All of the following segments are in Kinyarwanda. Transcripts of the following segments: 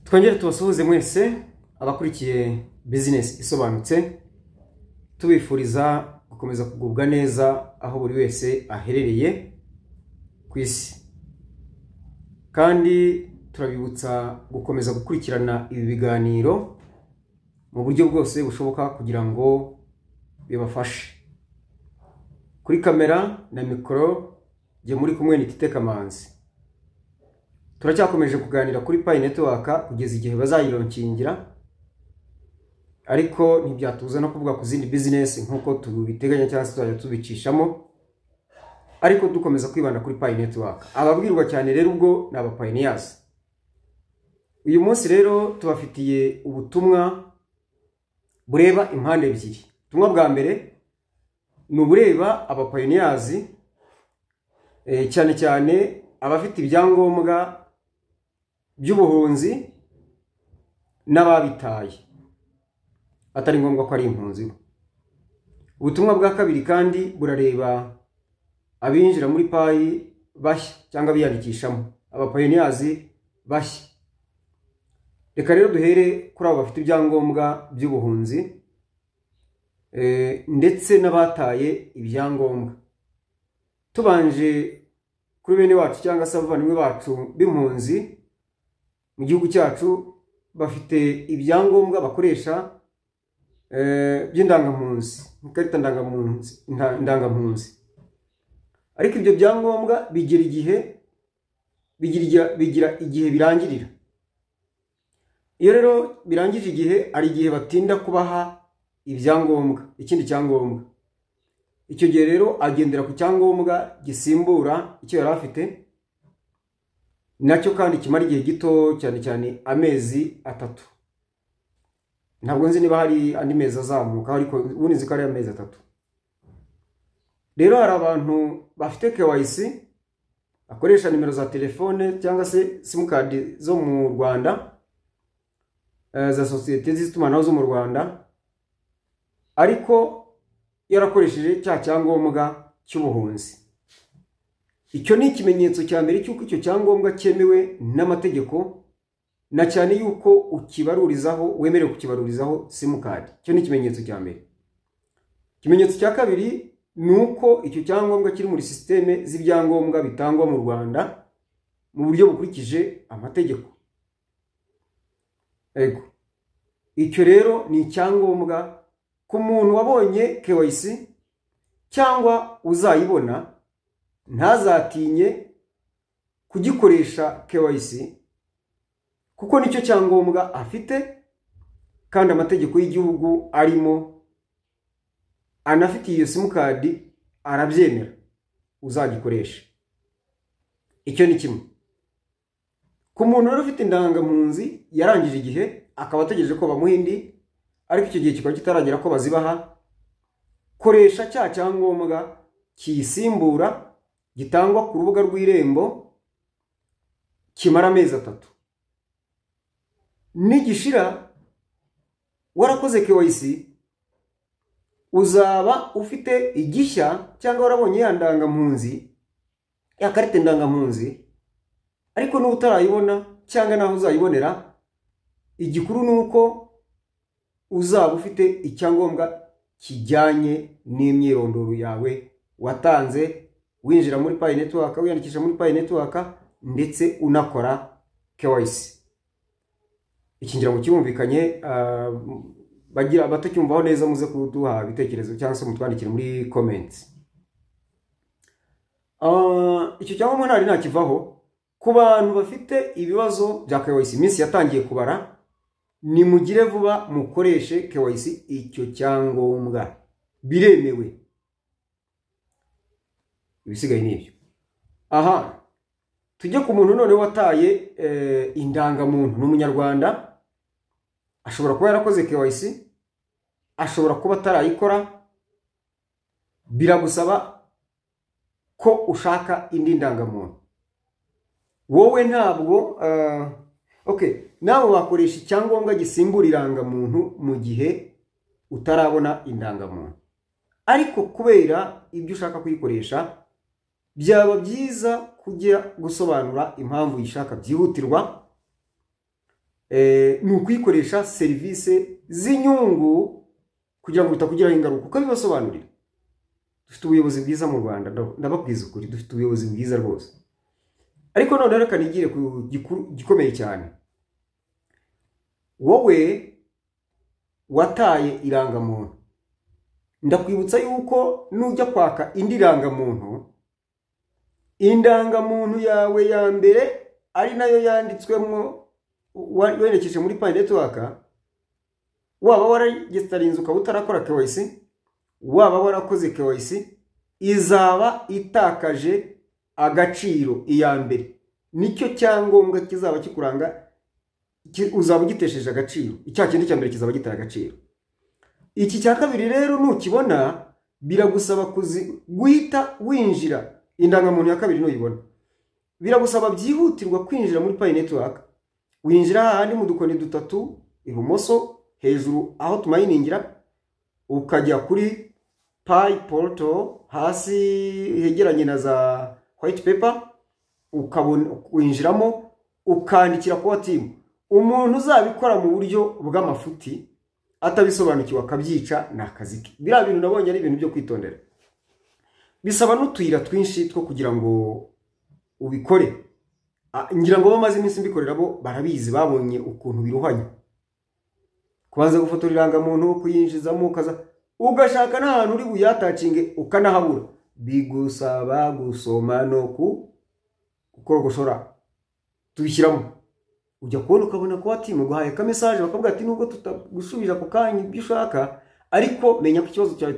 Twongere tubasuhuze mwese abakurikiye business isobanutse, tubifuriza gukomeza kugubwa neza aho buri wese aherereye ku isi. Kandi turabibutsa gukomeza gukurikirana ibi biganiro mu buryo bwose bushoboka kugira ngo bibafashe. Kuri kamera na mikoro je muri kumwe Nitite Kamanzi. Turacyakomeje kuganira kuri Pi Network kugeza igihe bazayironkingira, ariko ntibyatuza no kuvuga ku zindi business nkuko tubiteganya cyangwa se tubicishamo, ariko dukomeza kwibanda kuri Pi Network. Ababwirwa cyane rero ubwo naba pioneers. Uyu munsi rero tubafitiye ubutumwa bureba impande ebyiri. Ubutumwa bwa mbere ni ubureba aba pioneers, cyane cyane abafite ibyangombwa by'ubuhunzi n'ababitaye atari ngombwa ko ari impunzi. Ubutumwa bwa kabiri kandi burareba abinjira muri Pi bashya cyangwa biyandikishamo, aba pioneers bashya. Reka rero duhere kuri abo bafite ibyangombwa by'ubuhunzi ndetse n'abataye ibyangombwa. Tubanje kuri bene wacu cyangwa se abavandimwe bacu b'impunzi mu gihugu cyacu bafite ibyangombwa bakoresha by'indangampunzi, ikarita ndangampunzi. Ariko ibyo byangombwa bigira igihe birangirira. Iyo rero birangije igihe, ari igihe batinda kubaha ibyangombwa, ikindi cyangombwa. Icyo gihe rero agendera ku cyangombwa gisimbura icyo yari afite, nacyo kandi kimara igihe gito, cyane cyane amezi 3. Ntabwo nzi niba hari andi mezi azamuka, ariko ubundi nzi ko ari amezi 3. Rero hari abantu bafite KYC akoresha nimero za telefone cyangwa se simukadi zo mu Rwanda, za sosiyete z'itumanaho zo mu Rwanda, ariko yarakoresheje cya cyangombwa cy'ubuhunzi. Icyo ni ikimenyetso cya mbere cy'uko icyo cyangombwa cyemewe n'amategeko, na cyane yuko ukibarurizaho, wemerewe kukibarurizaho simukadi. Icyo ni ikimenyetso cya mbere. Ikimenyetso cya kabiri ni uko icyo cyangombwa kiri muri systeme z'ibyangombwa bitangwa mu Rwanda mu buryo bukurikije amategeko. Ego. Icyo rero ni icyangombwa ku muntu wabonye KYC cyangwa uzayibona, ntazatinye kugikoresha KYC kuko nicyo cyangombwa afite, kandi amategeko y'igihugu arimo anafite iyo simukadi arabyemera uzagikoresha. Icyo ni kimwe. Ku muntu rero ufite indangampunzi yarangije igihe akaba ategereje ko bamuha indi, ariko icyo gihe kikaba kitaragera ko bazibaha, koresha cya cyangombwa kiyisimbura gitangwa ku rubuga rw'Irembo, kimara amezi 3. Nigishira warakoze KYC, uzaba ufite igishya cyangwa warabonye ya ndangampunzi, ya karite ndangampunzi, ariko n'ubu utarayibona cyangwa naho uzayibonera, igikuru nuko uzaba ufite icyangombwa kijyanye n'imyirondoro yawe watanze winjira muri Pi Network, wiyandikisha muri Pi Network ndetse unakora KYC. Ikingira ngo cyumvikanye, bagira abatacyumvaho neza muze kuduha ibitekerezo cyangwa se mutwandikire muri comments. Icyo cyangombwa ntari nakivaho. Ku bantu bafite ibibazo bya KYC, iminsi yatangiye kubara, ni mugire vuba mukoreshe KYC. Icyo cyangombwa biremewe, ibisigaye nibyo. Aha, tujye ku muntu none wataye indangamuntu. N'umunyarwanda, ashobora kuba yarakoze KYC, ashobora kuba atarayikora. Biragusaba ko ushaka indi ndangamuntu. Wowe ntabwo nawe wakoresha icyangombwa gisimbura irangamuntu mu gihe utarabona indangamuntu, ariko kubera ibyo ushaka kuyikoresha byaba byiza kujya gusobanura impamvu yishaka byihutirwa, ni ukuyikoresha serivisi z'inyungu kugira ngo bitakugiraho ingaruka, uko bibasobanurira. Dufite ubuyobozi bwiza mu Rwanda, ndababwiza ukuri, dufite ubuyobozi bwiza rwose. Ariko none reka nigire ku gikomeye cyane. Wowe wataye irangamuntu, ndakwibutsa yuko nujya kwaka indi indangamuntu yawe ya mbere ari nayo yanditswemo werekeje muri Pi Network, waba wararegisterinze ukaba utarakora KYC, waba warakoze KYC, izaba itakaje agaciro iya mbere. Nicyo cyangombwa kizaba kikuranga, uzaba ugitesheje agaciro. Icya kindi cya mbere kizaba gitaye agaciro. Iki cya kabiri rero nukibona biragusaba guhita winjira indangamuntu ya kabiri nuyibona. Biragusaba byihutirwa kwinjira muri Pi Network. Winjira handi mu dukoni dutatu ibumoso hejuru aho tumayiningira, ukajya kuri Pi Portal hasi hegeranye na za white paper, ukabona winjiramo ukandikira kwa team. Umuntu uzabikora mu buryo bw'amafuti atabisobanukiwe akabyica n'akazi ke. Bira bintu nabonye ari ibintu byo kwitondera. Bisaba n'utuyira twinshi two kugira ngo ubikore. Ngira ngo bamaze iminsi mbikorera bo barabizi, babonye ukuntu biruhanya. Kubanza gufotora irangamuntu, kuyinjizamo ukaza ugashaka n'ahantu uri buyatacinge ukanahabura. Bigusaba gusoma no gukorogoshora tubishyiramo. Ujya kubona ukabona ko team guhaye ka message bakavuga ati nubwo tutagusubira ku kanya ibyo ushaka, ariko menya ko ikibazo cyawe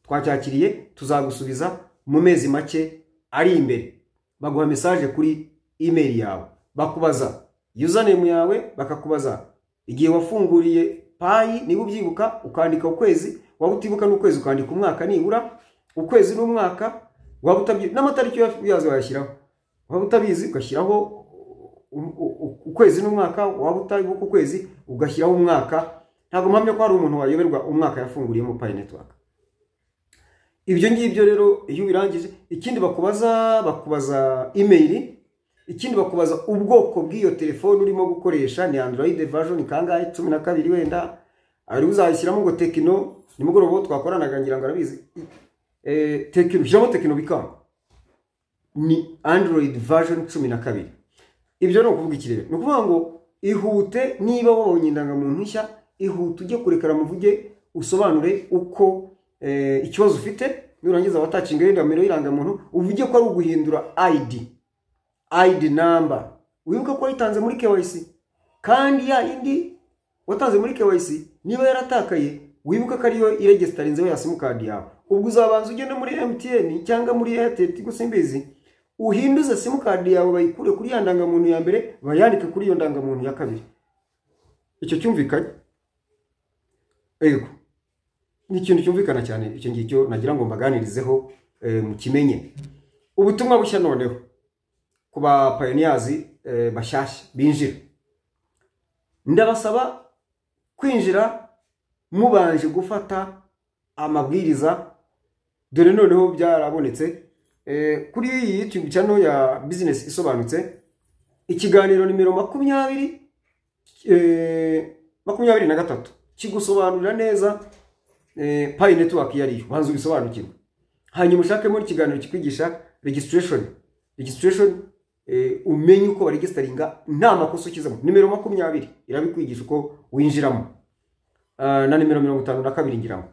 twacyakiriye tuzagusubiza mu mezi make ari imbere. Baguha message kuri email yawe, bakubaza username yawe, bakakubaza igihe wafunguriye Pi, niba ubyibuka ukandika ukwezi, waba utibuka n'ukwezi ukandika umwaka nibura, ukwezi n'umwaka, waba utabyibuka n'amatariki yazo yashyiraho, waba utabizi ugashyiraho ukwezi n'umwaka, waba utabibuka ukwezi ugashyiraho umwaka. Ntabwo mpamya ko hari umuntu wayoberwa umwaka yafunguriye mu Pi Network. Ibyo ngibyo rero iyo birangije, ikindi bakubaza email, ikindi bakubaza ubwoko bw'iyo telefone urimo gukoresha, ni Android version kangahe, 12 wenda, ari uzayishyiramo ngo Tecno. Nimugoroba twakoranaga ngira ngo arabizi, Tecno jamo Tecno bikanga ni Android version 12. Ibyo no kuvuga ikirere, no kuvuga ngo ihute, niba wabonye indangamuntu nshya ihute ujye kurekera muvuge usobanure uko ikibazo ufite. Nurangiza watacinga indamero y'irangamuntu uvuge ko ari uguhindura ID number, wibuka ko yitanze muri KYC, kandi ya indi watanze muri KYC niba yaratakaye wibuka ko ariyo iregisterinze ya SIM card yawe. Ubwo uzabanza ugende muri MTN cyangwa muri Airtel Tigo Simbizi, uhinduze SIM card yawe bayikure kuri yandangamuntu ya mbere bayandike kuri iyo ndangamuntu ya kabiri. Icyo cyumvikanye? Ego ni ikintu cyumvikana cyane. Icyo ngicyo nagira ngo mbaganirizeho mu kimenye. Ubutumwa bushya noneho kuba pioneers bashyashya binjira, ndabasaba kwinjira mubanje gufata amabwiriza. Dore noneho byarabonetse kuri iyi YouTube channel ya Business Isobanutse, ikiganiro nimero 23 kigusobanurira neza Pi Network yari banzu ubisobanukirwa. Hanyuma ushake muri kiganiro kikwigisha registration umenye uko baregisteringa nta makosa ukizamo. Nimero 20 irabikwigisha uko winjiramo, na nimero 52 ngiramo.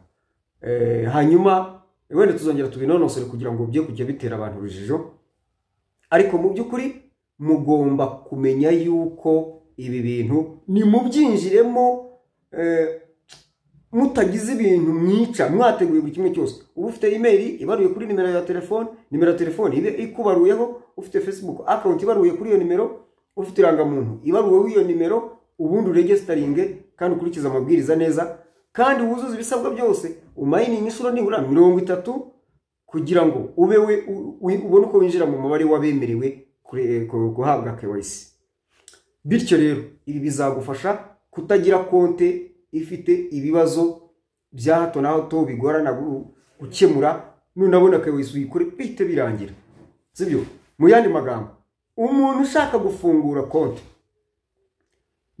Hanyuma wenda tuzongera tubinonosore kugira ngo bye kujya bitera abantu urujijo. Ariko mu byukuri mugomba kumenya yuko ibi bintu ni mubyinjiremo mutagize ibintu mwica, mwateguye buri kimwe cyose. Ubu ufite email ibaruye kuri nimero ya telefone, nimero ya telefone ibe ikubaruyeho, ufite Facebook account ibaruye kuri iyo nimero, ufite irangamuntu ibaruyeho iyo nimero, ubundi registeringe kandi ukurikiza amabwiriza neza, kandi wuzuza ibisabwa byose. Umayininga inshuro nibura 30 kugira ngo ube ubone uko winjira mu mubare wabemerewe guhabwa KYC. Bityo rero ibi bizagufasha kutagira konte ifite ibibazo bya hato na hato bigorana gukemura. Nunabona KYC uyikore bite birangira, sibyo? Mu yandi magambo, umuntu ushaka gufungura konte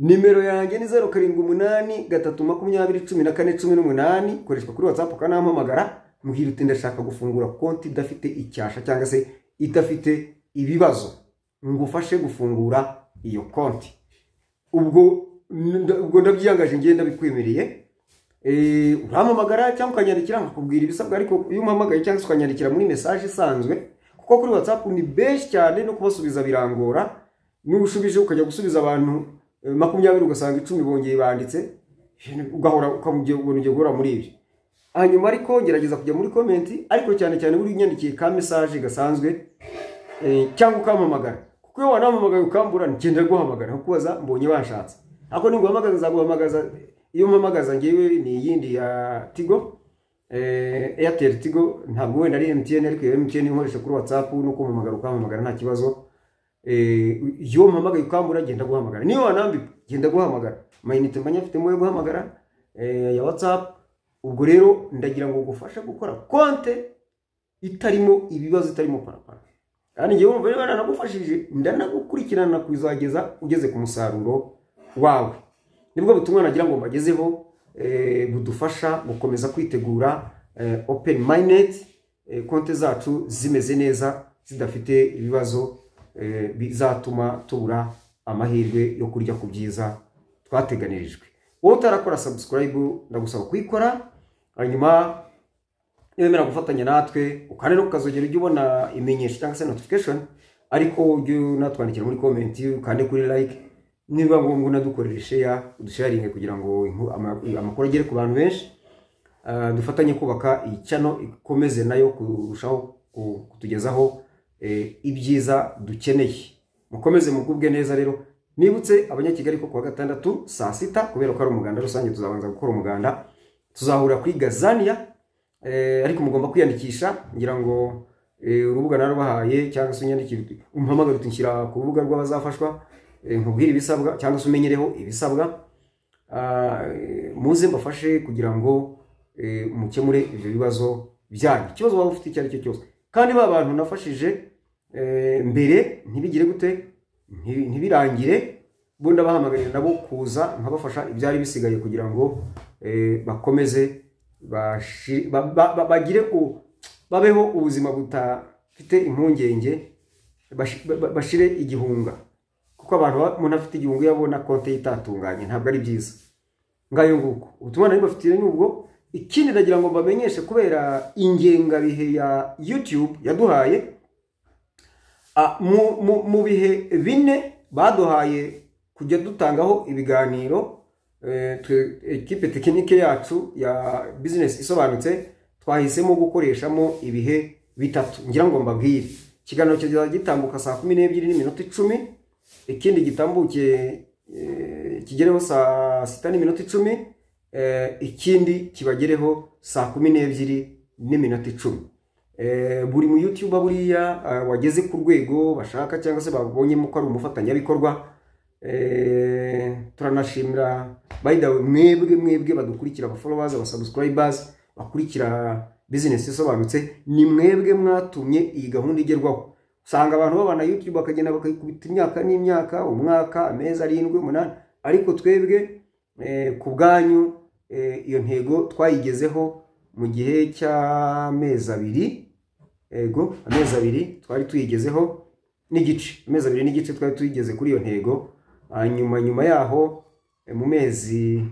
nimero yanjye ni 0783201418 koreshwa kuri WhatsApp ukanampamagara muhira uti ndashaka gufungura konti idafite icyasha cyangwa se idafite ibibazo ngufashe gufungura iyo konti. ubwo ndabyiyangaje ngenda bikwemereye urampamagara cyangwa ukanyandikira nkakubwira ibisabwa. ariko iyo umpamagaye cyangwa ukanyandikira muri message isanzwe, kuko kuri WhatsApp ni benshi cyane no kubasubiza birangora, n'ubushubije ukajya gusubiza abantu 20 ugasanga 10 bongeye banditse, ugahora ukamugiye gukora muri ibyo. Hanyuma ariko gerageza kujya muri comment, ariko cyane cyane buri nyandikiye ka message gasanzwe cyangwa ukampamagara, kuko iyo wanampamagaye ukambura ngenda guhamagara kubaza mbonye banshatse. Ako ninguhamagaza nzaguhamagaza, iyo mpamagaza ngewe ni yindi ya Tigo, Airtel Tigo, ntabwo wenda ari MTN, ariko iyo MTN inkoresha kuri WhatsApp no kumpamagara ukampamagara nta kibazo. Iyo mpamagaye ukambura ngenda guhamagara, niyo wanambika ngenda guhamagara, mayinite mbanya mfite mu guhamagara ya WhatsApp. Ubwo rero ndagira ngo gufasha gukora konte itarimo ibibazo, itarimo parapara. Kandi ngewe umva rero nanagufashije, ndanagukurikirana kuzageza ugeze ku musaruro wawe. Nibwo butumwa nagira ngo mbagezeho budufasha gukomeza kwitegura open minded, konte zacu zimeze neza zidafite ibibazo bizatuma tubura amahirwe yo kurya ku byiza twateganirijwe. Wowe utarakora subscribe ndagusaba kuyikora, hanyuma niwemera gufatanya natwe ukane no kukazogera ujye ubona imenyesha cyangwa se notification, ariko ujye unatwandikira muri comment, ukande kuri like, niba ngombwa unadukorere share, udusharinge kugira ngo amakuru agere ku bantu benshi. Dufatanye kubaka iyi channel ikomeze nayo kurushaho kutugezaho ibyiza dukeneye. Mukomeze mugubwe neza rero. Nibutse abanyakigali ko kuwa gatandatu saa 6 kubera ko ari umuganda rusange, tuzabanza gukora umuganda, tuzahura kuri Gazania, ariko mugomba kwiyandikisha. Ngira ngo urubuga narubahaye, cyangwa se unyandikire umpamagara utinshyira ku rubuga rw'abazafashwa, nkubwira ibisabwa cyangwa se umenyereho ibisabwa, muze mbafashe kugira ngo mukemure ibyo bibazo byanyu. Ikibazo waba ufite icyo ari cyo cyose, kandi ba bantu nafashije mbere ntibigire gute, ntibirangire, bunda bahamagarira nabo kuza nkabafasha ibyari bisigaye kugira ngo bakomeze bagire babeho ubuzima butafite impungenge, bashire igihunga. Kuko abantu umuntu afite igihunga yabona konte itatunganye ntabwo ari byiza. Ngayo nguko ubutumwa nari bafitiye n'ubwo. Ikindi ndagira ngo mbamenyeshe, kubera ingengabihe ya YouTube yaduhaye mu bihe 4 baduhaye kujya dutangaho ibiganiro, equipe tekinike yacu ya business isobanutse twahisemo gukoreshamo ibihe 3. Ngira ngo mbabwire, ikiganiro cyo gitambuka saa 12:10, ikindi gitambuke kigereho saa 6:10, ikindi kibagereho saa 12:10. Buri mu YouTube buriya wageze ku rwego bashaka cyangwa se babonyemo ko ari umufatanyabikorwa, turanashimira by the way mwebwe badukurikira, aba followers, aba subscribers bakurikira business isobanutse, ni mwebwe mwatumye iyi gahunda igerwaho. Usanga abantu babana YouTube bakagenda bakayikubita imyaka n'imyaka, umwaka, amezi 7, 8, ariko twebwe ku bwanyu iyo ntego twayigezeho mu gihe cy'amezi 2. Amezi 2 twari tuyigezeho n'igice, amezi 2 n'igice twari tuyigeze kuri iyo ntego. Nyuma yaho mu mezi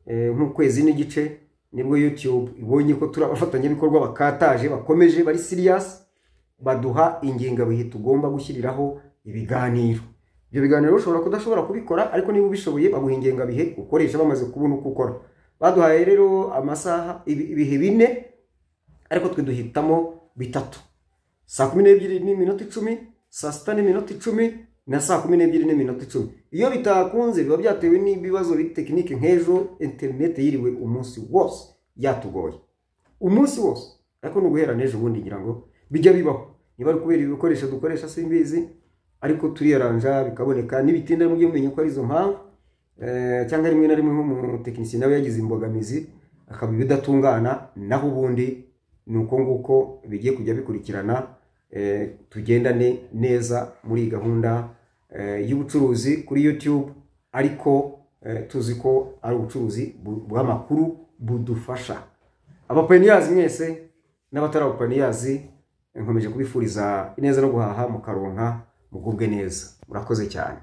nk'ukwezi n'igice nibwo YouTube ibonye ko turabafatanya bikorwa bakataje, bakomeje, bari serious, baduha ingengabihe tugomba gushyiriraho ibiganiro. Ibyo biganiro ushobora kudashobora kubikora, ariko niba ubishoboye baguha ingengabihe ukoresha bamaze kubona uko ukora. Baduhaye rero amasaha ibihe 4, ariko twe duhitamo 3: saa 12:10, saa 6:10 na saa 12:10. Iyo bitakunze biba byatewe n'ibibazo biri tekinike, nk'ejo internet yiriwe umunsi wose yatugoye, umunsi wose. Ariko nuguhera n'ejo bundi ngira ngo bijya bibaho, niba ari kubera ibikoresho dukoresha simbizi, ariko turiyaranja bikaboneka. Nibitinda mu gihe ko ari zo mpamvu, cyangwa rimwe na rimwe nk'umuntu tekinisiye nawe yagize imbogamizi akaba bidatungana, naho ubundi nuko nguko bigiye kujya bikurikirana, tugendane neza muri gahunda y'ubucuruzi kuri YouTube ariko tuzi ko ari ubucuruzi bw'amakuru budufasha. Abapaniyazi mwese n'abatari abapaniyazi nkomeje kubifuriza ineza no guhaha mu karonka mugubwe neza. Murakoze cyane.